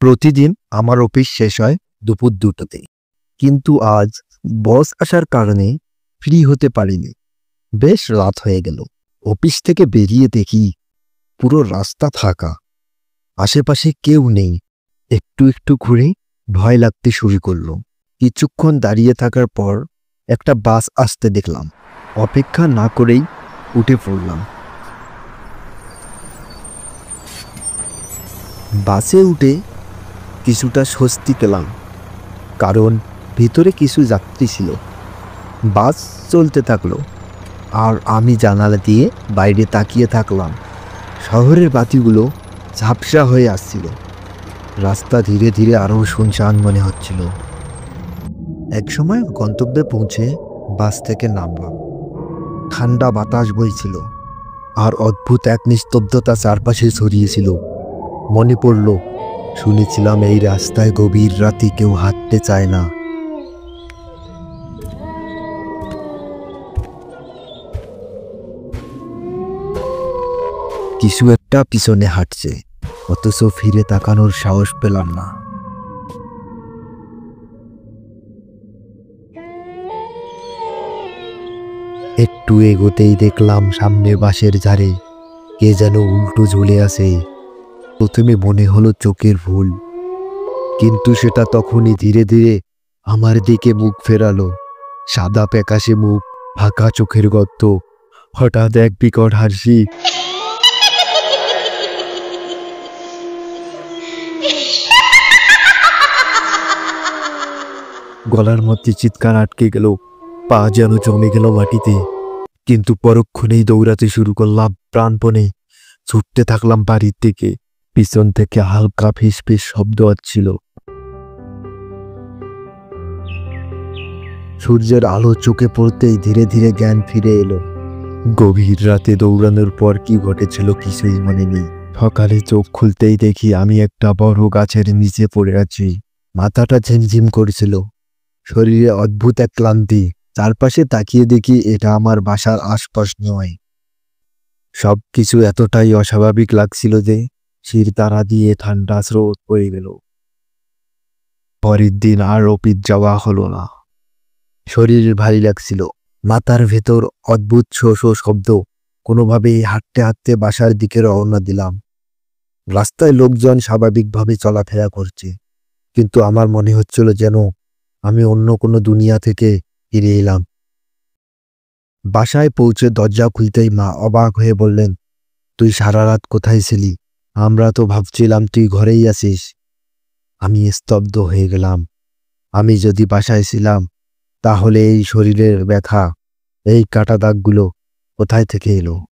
প্রতিদিন আমার অফিস শেষ হয় দুপুর 2টোতে, কিন্তু আজ বস আসার কারণে ফ্রি হতে পারিনি। বেশ রাত হয়ে গেল। অফিস থেকে বেরিয়ে দেখি পুরো রাস্তা ফাঁকা, আশেপাশে কেউ নেই। একটু একটু ঘুরে ভয় লাগতে শুরু করলো। কিছুক্ষণ দাঁড়িয়ে থাকার পর একটা বাস আসতে দেখলাম। অপেক্ষা না করেই উঠে পড়লাম। বাসে উঠে কিছুটা স্বস্তি পেলাম, কারণ ভিতরে কিছু যাত্রী ছিল। বাস চলতে থাকলো আর আমি জানালা দিয়ে বাইরে তাকিয়ে থাকলাম। শহরের বাতিগুলো ঝাপসা হয়ে আসছিল। রাস্তা ধীরে ধীরে আরও শুনশান মনে হচ্ছিল। একসময় গন্তব্যে পৌঁছে বাস থেকে নামলাম। ঠান্ডা বাতাস বইছিল আর অদ্ভুত এক নিস্তব্ধতা চারপাশে ছড়িয়েছিল। মনে পড়ল, শুনেছিলাম এই রাস্তায় গভীর রাতে কেউ হাঁটতে চায় না। কিছু একটা পিছনে হাঁটছে, অথচ ফিরে তাকানোর সাহস পেলাম না। একটু এগোতেই দেখলাম সামনে বাঁশের ঝাড়ে কে যেন উল্টো ঝুলে আছে। প্রথমে মনে হলো চোখের ভুল, কিন্তু সেটা তখনই ধীরে ধীরে আমার দিকে মুখ ফেরালো। সাদা প্যাকাশে মুখ, ফাঁকা চোখের গর্ত, হঠাৎ এক বিকট হাসি। গলার মধ্যে চিৎকার আটকে গেল, পা যেন জমে গেল মাটিতে। কিন্তু পরক্ষণেই দৌড়াতে শুরু করলাম প্রাণপণে। ছুটতে থাকলাম বাড়ির দিকে। পিছন থেকে হালকা ফিস ফিস শব্দ হচ্ছিল। সূর্যের আলো চোখে পড়তেই ধীরে ধীরে জ্ঞান ফিরে এলো। গভীর রাতে দৌড়ানোর পর কি ঘটেছিল কিছুই মনে নেই। সকালে চোখ খুলতেই দেখি আমি একটা বড় গাছের নিচে পড়ে আছি। মাথাটা ঝিমঝিম করছিল, শরীরে অদ্ভুত এক ক্লান্তি। চারপাশে তাকিয়ে দেখি এটা আমার বাসার আশপাশ নয়। সবকিছু এতটাই অস্বাভাবিক লাগছিল যে শির তারা দিয়ে ঠান্ডা স্রোত পড়ে গেল। পরের দিন আর অফিস যাওয়া হলো না। শরীর ভারী লাগছিল, মাথার ভেতর অদ্ভুত শো শো শব্দ। কোনোভাবেই হাঁটতে হাঁটতে বাসার দিকে রওনা দিলাম। রাস্তায় লোকজন স্বাভাবিকভাবে চলাফেরা করছে, কিন্তু আমার মনে হচ্ছিল যেন আমি অন্য কোনো দুনিয়া থেকে ফিরে এলাম। বাসায় পৌঁছে দরজা খুলতেই মা অবাক হয়ে বললেন, তুই সারা রাত কোথায় ছিলি? আমরা তো ভাবছিলাম তুই ঘরেই আছিস। আমি স্তব্ধ হয়ে গেলাম। আমি যদি বাসায় ছিলাম, তাহলে এই শরীরের ব্যথা, এই কাটা দাগগুলো কোথায় থেকে এলো?